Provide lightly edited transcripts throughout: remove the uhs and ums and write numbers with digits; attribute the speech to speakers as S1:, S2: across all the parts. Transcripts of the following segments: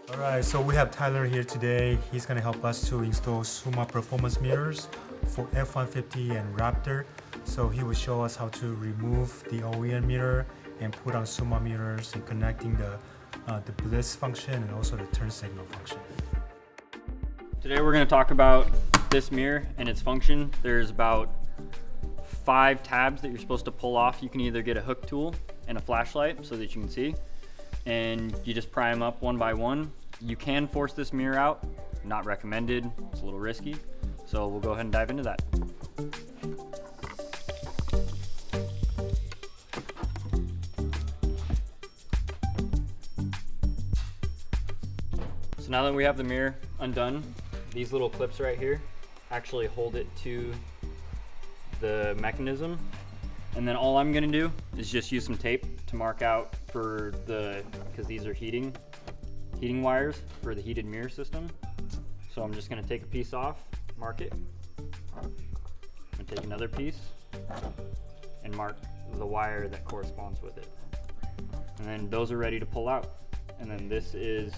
S1: Alright, so we have Tyler here today. He's going to help us to install Suma performance mirrors for F150 and Raptor. So he will show us how to remove the OEM mirror and put on Suma mirrors and connecting the bliss function and also the turn signal function.
S2: Today we're going to talk about this mirror and its function. There's about 5 tabs that you're supposed to pull off. You can either get a hook tool and a flashlight so that you can see, and you just pry them up one by one. You can force this mirror out, not recommended, it's a little risky. So we'll go ahead and dive into that. So now that we have the mirror undone, these little clips right here actually hold it to the mechanism. And then all I'm gonna do is just use some tape to mark out for because these are heating wires for the heated mirror system. So I'm just gonna take a piece off, mark it. I'm gonna take another piece and mark the wire that corresponds with it. And then those are ready to pull out. And then this is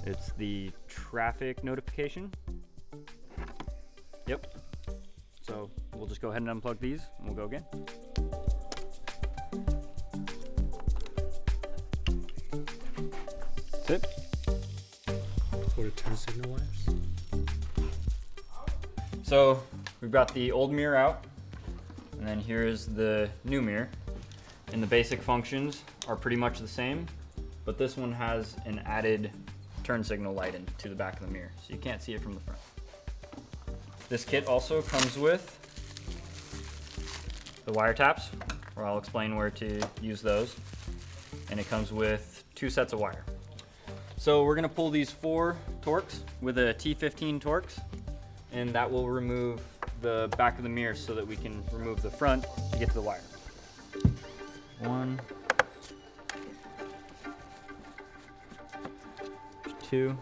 S2: it's the traffic notification. Yep. So we'll just go ahead and unplug these and we'll go again. That's it.
S1: For the turn signal wires.
S2: So we've got the old mirror out, and then here's the new mirror. And the basic functions are pretty much the same, but this one has an added turn signal light into the back of the mirror, so you can't see it from the front. This kit also comes with the wire taps, where I'll explain where to use those. And it comes with 2 sets of wire. So we're gonna pull these 4 Torx with a T15 Torx, and that will remove the back of the mirror so that we can remove the front to get to the wire. 1, 2,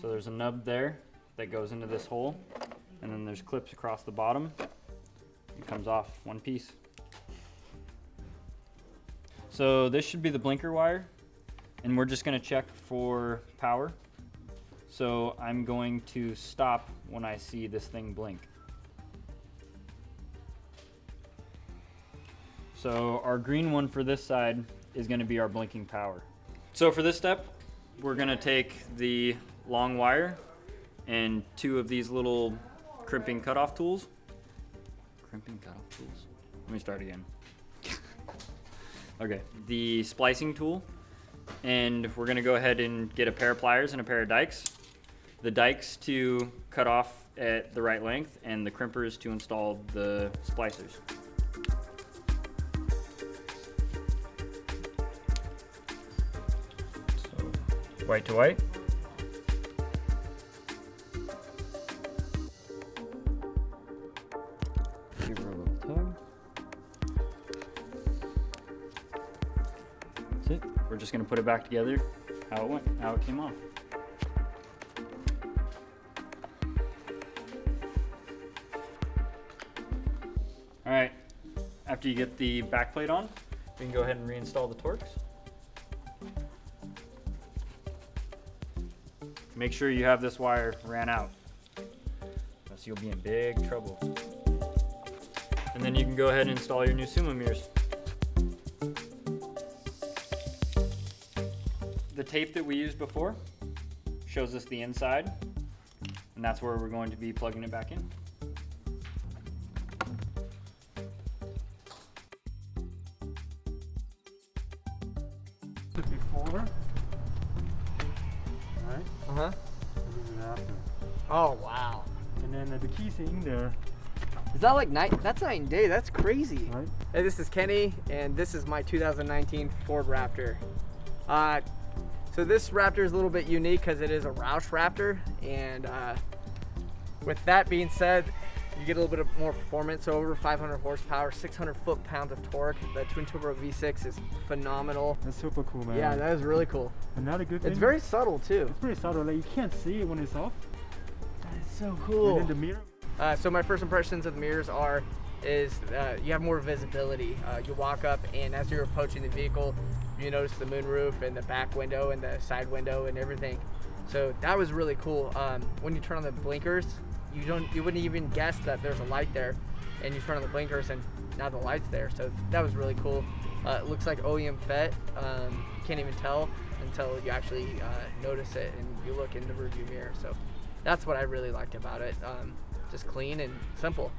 S2: so there's a nub there that goes into this hole, and then there's clips across the bottom. It comes off one piece. So this should be the blinker wire, and we're just gonna check for power. So I'm going to stop when I see this thing blink. So our green one for this side is gonna be our blinking power. So for this step, we're gonna take the long wire and 2 of these little crimping cutoff tools. Crimping cutoff tools? Let me start again. Okay, the splicing tool, and we're gonna go ahead and get a pair of pliers and a pair of dikes. The dikes to cut off at the right length, and the crimpers to install the splicers. So, white to white. Give her a little tug. That's it. We're just gonna put it back together how it came off. All right, after you get the back plate on, we can go ahead and reinstall the Torx. Make sure you have this wire ran out, else you'll be in big trouble. And then you can go ahead and install your new Suma mirrors. The tape that we used before shows us the inside, and that's where we're going to be plugging it back in.
S1: Before, right?
S3: Uh-huh.
S1: And this is after.
S3: Oh, wow.
S1: And then the keys are in there,
S3: Is that like night? That's night and day. That's crazy.
S1: right?
S3: Hey, this is Kenny, and this is my 2019 Ford Raptor. So this Raptor is a little bit unique because it is a Roush Raptor, and with that being said, You get a little bit of more performance, so over 500 horsepower, 600 foot-pounds of torque. The twin turbo V6 is phenomenal.
S1: That's super cool, man.
S3: Yeah, that is really cool.
S1: Another good thing.
S3: It's very subtle too.
S1: It's pretty subtle. Like you can't see it when it's off.
S3: That is so cool.
S1: And then the mirror.
S3: So my first impressions of the mirrors is you have more visibility. You walk up, and as you're approaching the vehicle, you notice the moonroof and the back window and the side window and everything. So that was really cool. When you turn on the blinkers, you wouldn't even guess that there's a light there, and you turn on the blinkers and now the light's there. So that was really cool. It looks like OEM FET. You can't even tell until you actually notice it and you look in the rearview mirror. So that's what I really liked about it. Just clean and simple.